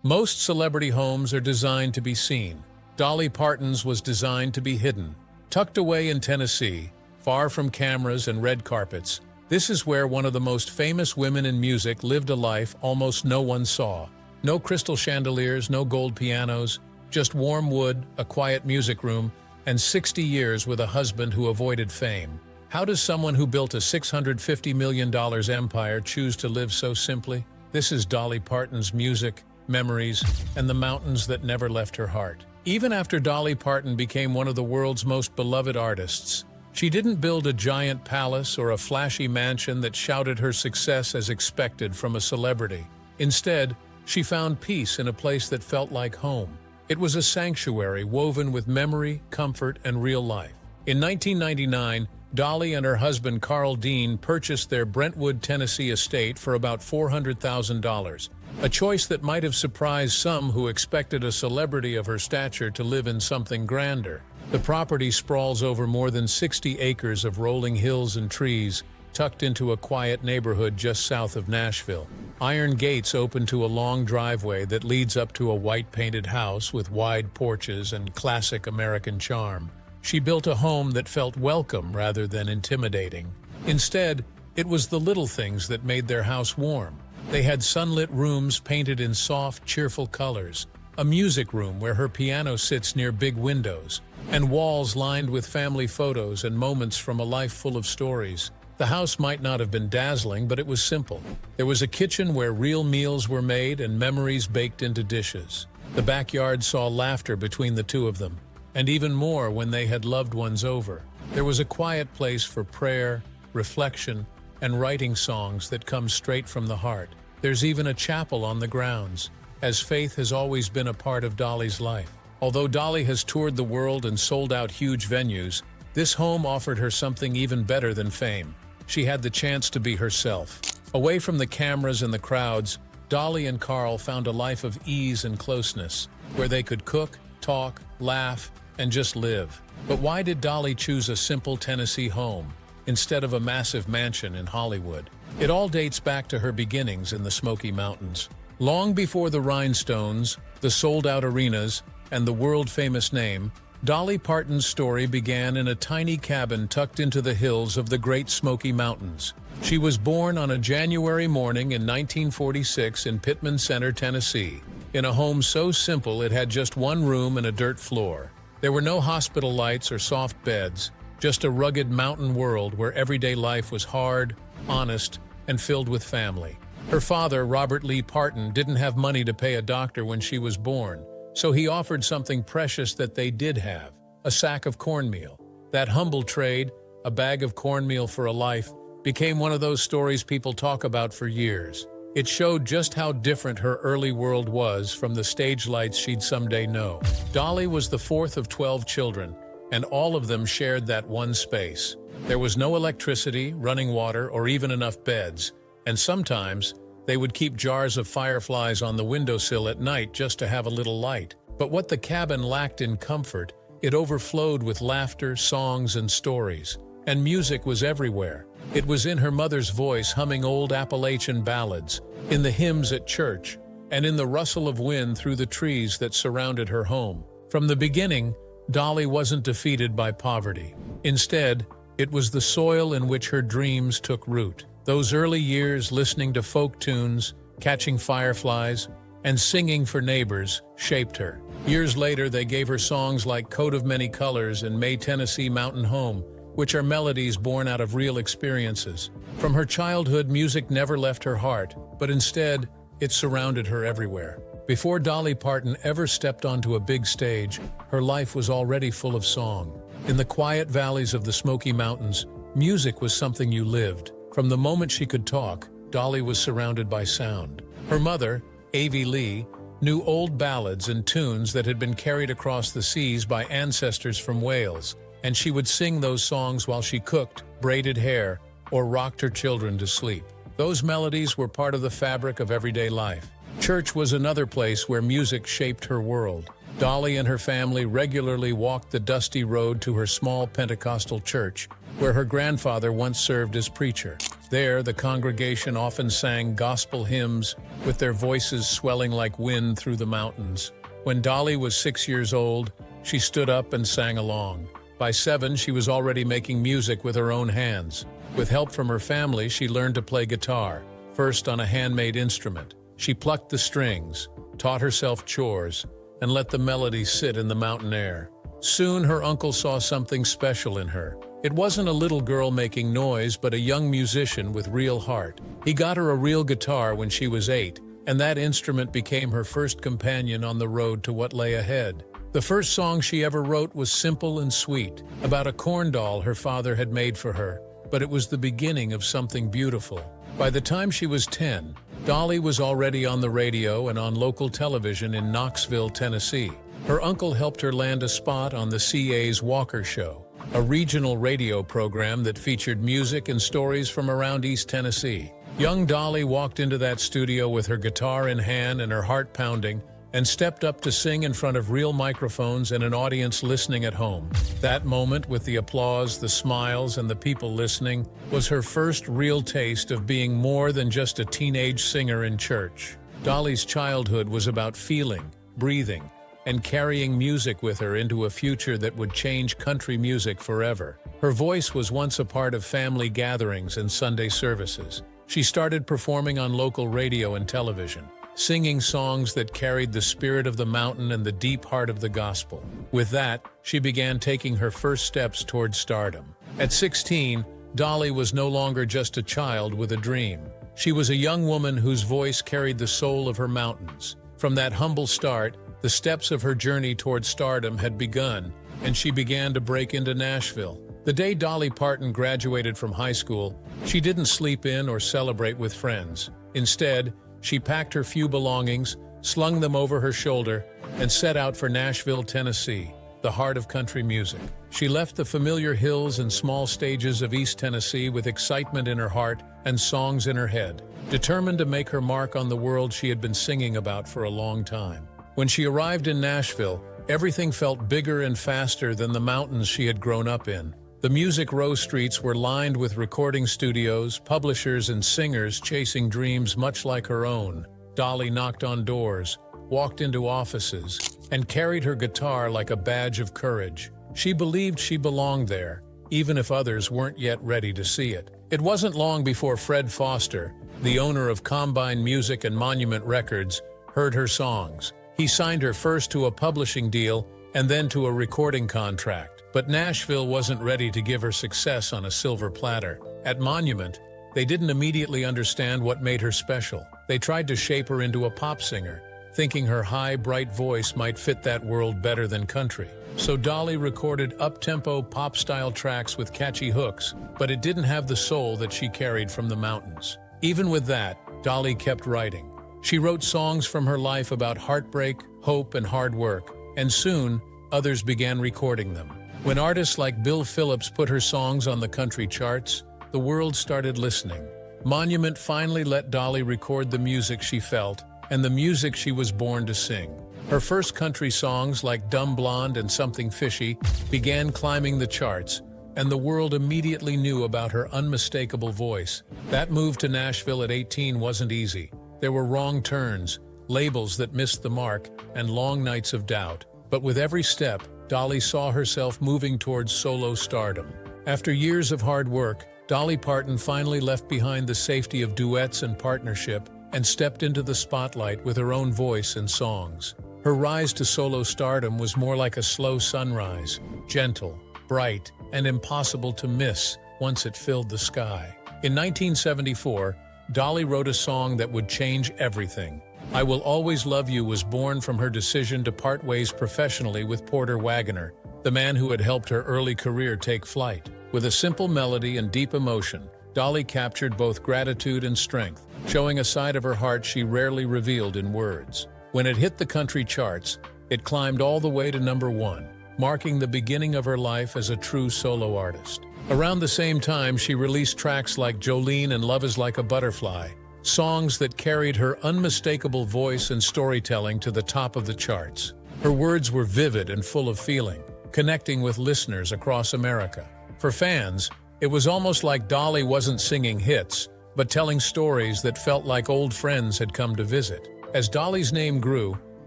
Most celebrity homes are designed to be seen. Dolly Parton's was designed to be hidden. Tucked away in Tennessee, far from cameras and red carpets, this is where one of the most famous women in music lived a life almost no one saw. No crystal chandeliers, no gold pianos, just warm wood, a quiet music room, and 60 years with a husband who avoided fame. How does someone who built a $650 million empire choose to live so simply? This is Dolly Parton's music, memories, and the mountains that never left her heart. Even after Dolly Parton became one of the world's most beloved artists, she didn't build a giant palace or a flashy mansion that shouted her success as expected from a celebrity. Instead, she found peace in a place that felt like home. It was a sanctuary woven with memory, comfort, and real life. In 1999, Dolly and her husband Carl Dean purchased their Brentwood, Tennessee estate for about $400,000, a choice that might have surprised some who expected a celebrity of her stature to live in something grander. The property sprawls over more than 60 acres of rolling hills and trees, tucked into a quiet neighborhood just south of Nashville. Iron gates open to a long driveway that leads up to a white-painted house with wide porches and classic American charm. She built a home that felt welcome rather than intimidating. Instead, it was the little things that made their house warm. They had sunlit rooms painted in soft, cheerful colors, a music room where her piano sits near big windows, and walls lined with family photos and moments from a life full of stories. The house might not have been dazzling, but it was simple. There was a kitchen where real meals were made and memories baked into dishes. The backyard saw laughter between the two of them, and even more when they had loved ones over. There was a quiet place for prayer, reflection, and writing songs that come straight from the heart. There's even a chapel on the grounds, as faith has always been a part of Dolly's life. Although Dolly has toured the world and sold out huge venues, this home offered her something even better than fame. She had the chance to be herself. Away from the cameras and the crowds, Dolly and Carl found a life of ease and closeness, where they could cook, talk, laugh, and just live. But why did Dolly choose a simple Tennessee home instead of a massive mansion in Hollywood? It all dates back to her beginnings in the Smoky Mountains. Long before the rhinestones, the sold-out arenas, and the world-famous name, Dolly Parton's story began in a tiny cabin tucked into the hills of the Great Smoky Mountains. She was born on a January morning in 1946 in Pittman Center, Tennessee, in a home so simple it had just one room and a dirt floor. There were no hospital lights or soft beds, just a rugged mountain world where everyday life was hard, honest, and filled with family. Her father, Robert Lee Parton, didn't have money to pay a doctor when she was born, so he offered something precious that they did have, a sack of cornmeal. That humble trade, a bag of cornmeal for a life, became one of those stories people talk about for years. It showed just how different her early world was from the stage lights she'd someday know. Dolly was the fourth of 12 children, and all of them shared that one space. There was no electricity, running water, or even enough beds, and sometimes they would keep jars of fireflies on the windowsill at night just to have a little light. But what the cabin lacked in comfort, it overflowed with laughter, songs, and stories. And music was everywhere. It was in her mother's voice humming old Appalachian ballads, in the hymns at church, and in the rustle of wind through the trees that surrounded her home. From the beginning, Dolly wasn't defeated by poverty. Instead, it was the soil in which her dreams took root. Those early years listening to folk tunes, catching fireflies, and singing for neighbors shaped her. Years later, they gave her songs like Coat of Many Colors and May Tennessee Mountain Home, which are melodies born out of real experiences. From her childhood, music never left her heart, but instead, it surrounded her everywhere. Before Dolly Parton ever stepped onto a big stage, her life was already full of song. In the quiet valleys of the Smoky Mountains, music was something you lived. From the moment she could talk, Dolly was surrounded by sound. Her mother, Avie Lee, knew old ballads and tunes that had been carried across the seas by ancestors from Wales, and she would sing those songs while she cooked, braided hair, or rocked her children to sleep. Those melodies were part of the fabric of everyday life. Church was another place where music shaped her world. Dolly and her family regularly walked the dusty road to her small Pentecostal church, where her grandfather once served as preacher. There, the congregation often sang gospel hymns, with their voices swelling like wind through the mountains. When Dolly was 6 years old, she stood up and sang along. By 7, she was already making music with her own hands. With help from her family, she learned to play guitar, first on a handmade instrument. She plucked the strings, taught herself chores, and let the melody sit in the mountain air. Soon her uncle saw something special in her. It wasn't a little girl making noise, but a young musician with real heart. He got her a real guitar when she was 8, and that instrument became her first companion on the road to what lay ahead. The first song she ever wrote was simple and sweet, about a corn doll her father had made for her, but it was the beginning of something beautiful. By the time she was 10, Dolly was already on the radio and on local television in Knoxville, Tennessee. Her uncle helped her land a spot on the CA's Walker Show, a regional radio program that featured music and stories from around East Tennessee. Young Dolly walked into that studio with her guitar in hand and her heart pounding, and stepped up to sing in front of real microphones and an audience listening at home. That moment, with the applause, the smiles, and the people listening, was her first real taste of being more than just a teenage singer in church. Dolly's childhood was about feeling, breathing, and carrying music with her into a future that would change country music forever. Her voice was once a part of family gatherings and Sunday services. She started performing on local radio and television, singing songs that carried the spirit of the mountain and the deep heart of the gospel. With that, she began taking her first steps toward stardom. At 16, Dolly was no longer just a child with a dream. She was a young woman whose voice carried the soul of her mountains. From that humble start, the steps of her journey toward stardom had begun, and she began to break into Nashville. The day Dolly Parton graduated from high school, she didn't sleep in or celebrate with friends. Instead, she packed her few belongings, slung them over her shoulder, and set out for Nashville, Tennessee, the heart of country music. She left the familiar hills and small stages of East Tennessee with excitement in her heart and songs in her head, determined to make her mark on the world she had been singing about for a long time. When she arrived in Nashville, everything felt bigger and faster than the mountains she had grown up in. The Music Row streets were lined with recording studios, publishers, and singers chasing dreams much like her own. Dolly knocked on doors, walked into offices, and carried her guitar like a badge of courage. She believed she belonged there, even if others weren't yet ready to see it. It wasn't long before Fred Foster, the owner of Combine Music and Monument Records, heard her songs. He signed her first to a publishing deal and then to a recording contract. But Nashville wasn't ready to give her success on a silver platter. At Monument, they didn't immediately understand what made her special. They tried to shape her into a pop singer, thinking her high, bright voice might fit that world better than country. So Dolly recorded up-tempo, pop-style tracks with catchy hooks, but it didn't have the soul that she carried from the mountains. Even with that, Dolly kept writing. She wrote songs from her life about heartbreak, hope, and hard work, and soon, others began recording them. When artists like Bill Phillips put her songs on the country charts, the world started listening. Monument finally let Dolly record the music she felt and the music she was born to sing. Her first country songs, like Dumb Blonde and Something Fishy, began climbing the charts, and the world immediately knew about her unmistakable voice. That move to Nashville at 18 wasn't easy. There were wrong turns, labels that missed the mark, and long nights of doubt. But with every step, Dolly saw herself moving towards solo stardom. After years of hard work, Dolly Parton finally left behind the safety of duets and partnership and stepped into the spotlight with her own voice and songs. Her rise to solo stardom was more like a slow sunrise, gentle, bright, and impossible to miss once it filled the sky. In 1974, Dolly wrote a song that would change everything. I Will Always Love You was born from her decision to part ways professionally with Porter Wagoner, the man who had helped her early career take flight. With a simple melody and deep emotion, Dolly captured both gratitude and strength, showing a side of her heart she rarely revealed in words. When it hit the country charts, it climbed all the way to #1, marking the beginning of her life as a true solo artist. Around the same time, she released tracks like Jolene and Love Is Like a Butterfly, songs that carried her unmistakable voice and storytelling to the top of the charts. Her words were vivid and full of feeling, connecting with listeners across America. For fans, It was almost like Dolly wasn't singing hits, but telling stories that felt like old friends had come to visit. As Dolly's name grew,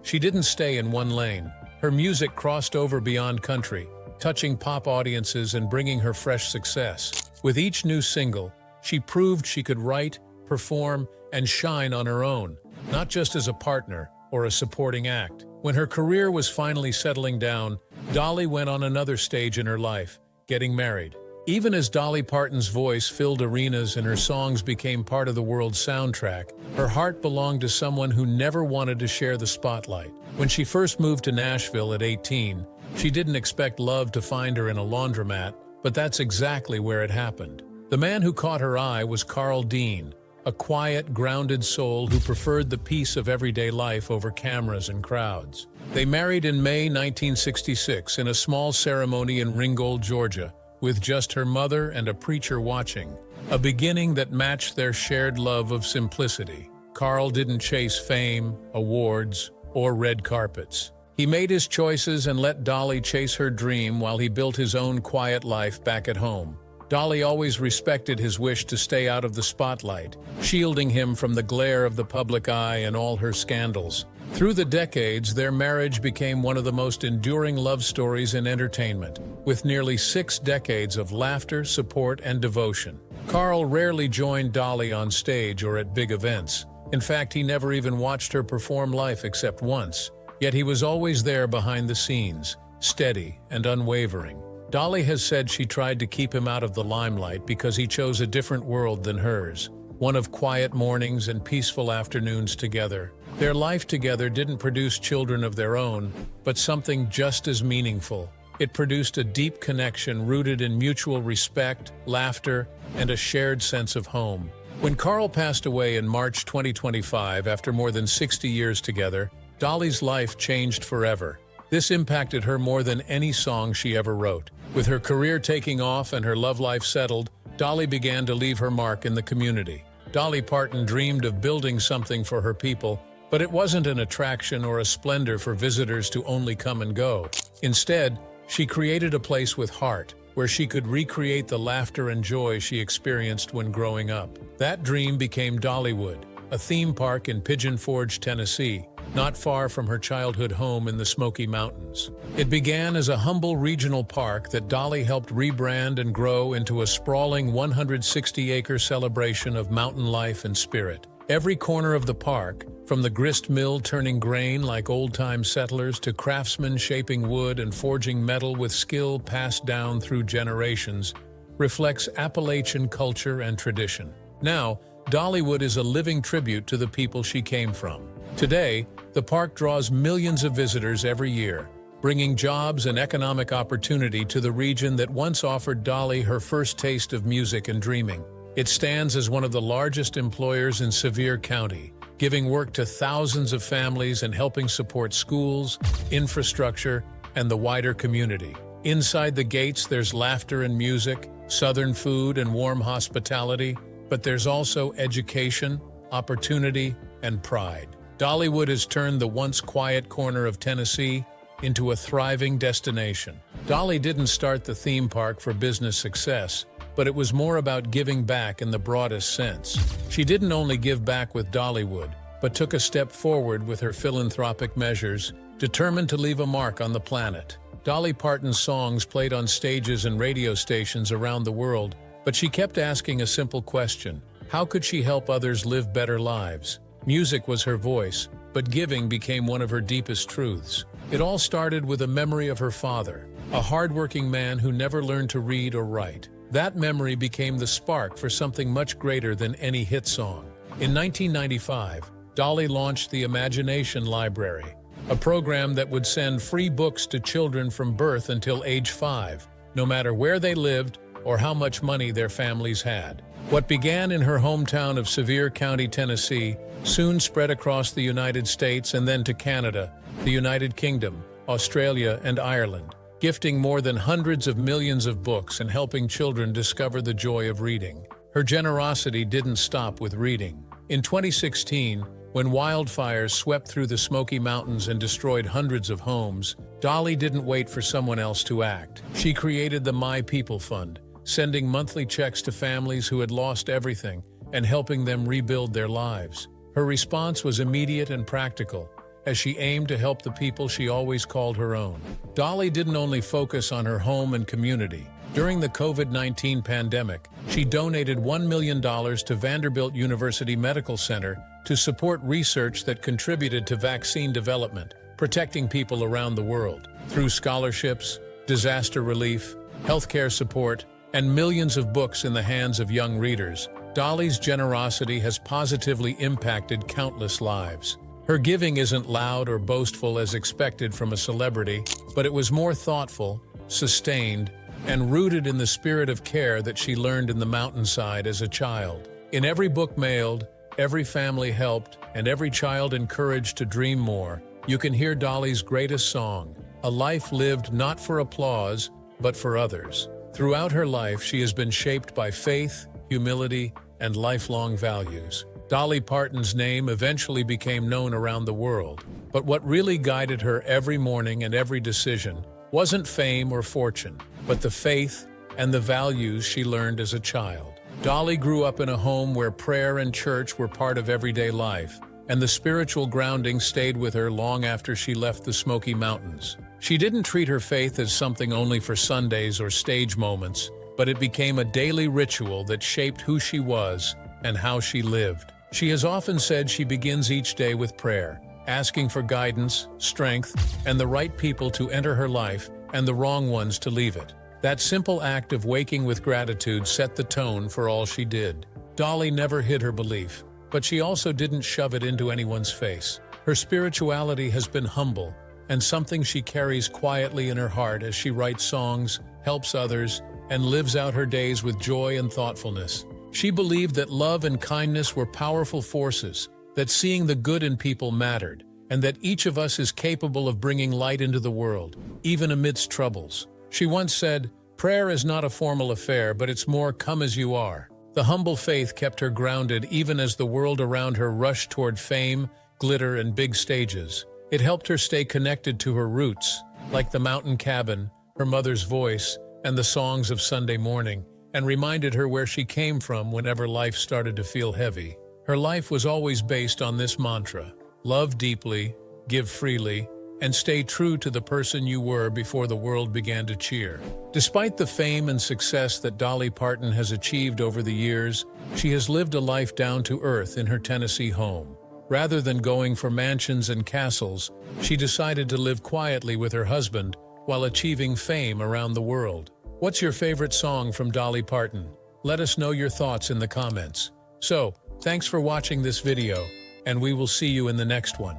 she didn't stay in one lane. Her music crossed over beyond country, touching pop audiences and bringing her fresh success. With each new single, she proved she could write, perform, and shine on her own, not just as a partner or a supporting act. When her career was finally settling down, Dolly went on another stage in her life, getting married. Even as Dolly Parton's voice filled arenas and her songs became part of the world's soundtrack, her heart belonged to someone who never wanted to share the spotlight. When she first moved to Nashville at 18, she didn't expect love to find her in a laundromat, but that's exactly where it happened. The man who caught her eye was Carl Dean, a quiet, grounded soul who preferred the peace of everyday life over cameras and crowds. They married in May 1966 in a small ceremony in Ringgold, Georgia, with just her mother and a preacher watching, a beginning that matched their shared love of simplicity. Carl didn't chase fame, awards, or red carpets. He made his choices and let Dolly chase her dream while he built his own quiet life back at home. Dolly always respected his wish to stay out of the spotlight, shielding him from the glare of the public eye and all her scandals. Through the decades, their marriage became one of the most enduring love stories in entertainment, with nearly 6 decades of laughter, support, and devotion. Carl rarely joined Dolly on stage or at big events. In fact, he never even watched her perform live except once. Yet he was always there behind the scenes, steady and unwavering. Dolly has said she tried to keep him out of the limelight because he chose a different world than hers, one of quiet mornings and peaceful afternoons together. Their life together didn't produce children of their own, but something just as meaningful. It produced a deep connection rooted in mutual respect, laughter, and a shared sense of home. When Carl passed away in March 2025 after more than 60 years together, Dolly's life changed forever. This impacted her more than any song she ever wrote. With her career taking off and her love life settled, Dolly began to leave her mark in the community. Dolly Parton dreamed of building something for her people, but it wasn't an attraction or a splendor for visitors to only come and go. Instead, she created a place with heart, where she could recreate the laughter and joy she experienced when growing up. That dream became Dollywood, a theme park in Pigeon Forge, Tennessee, not far from her childhood home in the Smoky Mountains. It began as a humble regional park that Dolly helped rebrand and grow into a sprawling 160-acre celebration of mountain life and spirit. Every corner of the park, from the grist mill turning grain like old-time settlers to craftsmen shaping wood and forging metal with skill passed down through generations, reflects Appalachian culture and tradition. Now, Dollywood is a living tribute to the people she came from. Today, the park draws millions of visitors every year, bringing jobs and economic opportunity to the region that once offered Dolly her first taste of music and dreaming. It stands as one of the largest employers in Sevier County, giving work to thousands of families and helping support schools, infrastructure, and the wider community. Inside the gates, there's laughter and music, Southern food and warm hospitality, but there's also education, opportunity, and pride. Dollywood has turned the once quiet corner of Tennessee into a thriving destination. Dolly didn't start the theme park for business success, but it was more about giving back in the broadest sense. She didn't only give back with Dollywood, but took a step forward with her philanthropic measures, determined to leave a mark on the planet. Dolly Parton's songs played on stages and radio stations around the world, but she kept asking a simple question: how could she help others live better lives? Music was her voice, but giving became one of her deepest truths. It all started with a memory of her father, a hardworking man who never learned to read or write. That memory became the spark for something much greater than any hit song. In 1995, Dolly launched the Imagination Library, a program that would send free books to children from birth until age 5, no matter where they lived or how much money their families had. What began in her hometown of Sevier County, Tennessee, soon spread across the United States and then to Canada, the United Kingdom, Australia, and Ireland, gifting more than hundreds of millions of books and helping children discover the joy of reading. Her generosity didn't stop with reading. In 2016, when wildfires swept through the Smoky Mountains and destroyed hundreds of homes, Dolly didn't wait for someone else to act. She created the My People Fund, sending monthly checks to families who had lost everything and helping them rebuild their lives. Her response was immediate and practical, as she aimed to help the people she always called her own. Dolly didn't only focus on her home and community. During the COVID-19 pandemic, she donated $1 million to Vanderbilt University Medical Center to support research that contributed to vaccine development, protecting people around the world. Through scholarships, disaster relief, healthcare support, and millions of books in the hands of young readers, Dolly's generosity has positively impacted countless lives. Her giving isn't loud or boastful as expected from a celebrity, but it was more thoughtful, sustained, and rooted in the spirit of care that she learned in the mountainside as a child. In every book mailed, every family helped, and every child encouraged to dream more, you can hear Dolly's greatest song, a life lived not for applause, but for others. Throughout her life, she has been shaped by faith, humility, and lifelong values. Dolly Parton's name eventually became known around the world, but what really guided her every morning and every decision wasn't fame or fortune, but the faith and the values she learned as a child. Dolly grew up in a home where prayer and church were part of everyday life, and the spiritual grounding stayed with her long after she left the Smoky Mountains. She didn't treat her faith as something only for Sundays or stage moments, but it became a daily ritual that shaped who she was and how she lived. She has often said she begins each day with prayer, asking for guidance, strength, and the right people to enter her life and the wrong ones to leave it. That simple act of waking with gratitude set the tone for all she did. Dolly never hid her belief, but she also didn't shove it into anyone's face. Her spirituality has been humble, and something she carries quietly in her heart as she writes songs, helps others, and lives out her days with joy and thoughtfulness. She believed that love and kindness were powerful forces, that seeing the good in people mattered, and that each of us is capable of bringing light into the world, even amidst troubles. She once said, "Prayer is not a formal affair, but it's more come as you are." The humble faith kept her grounded even as the world around her rushed toward fame, glitter, and big stages. It helped her stay connected to her roots, like the mountain cabin, her mother's voice, and the songs of Sunday morning, and reminded her where she came from whenever life started to feel heavy. Her life was always based on this mantra: love deeply, give freely, and stay true to the person you were before the world began to cheer. Despite the fame and success that Dolly Parton has achieved over the years, she has lived a life down to earth in her Tennessee home. Rather than going for mansions and castles, she decided to live quietly with her husband while achieving fame around the world. What's your favorite song from Dolly Parton? Let us know your thoughts in the comments. So, thanks for watching this video, and we will see you in the next one.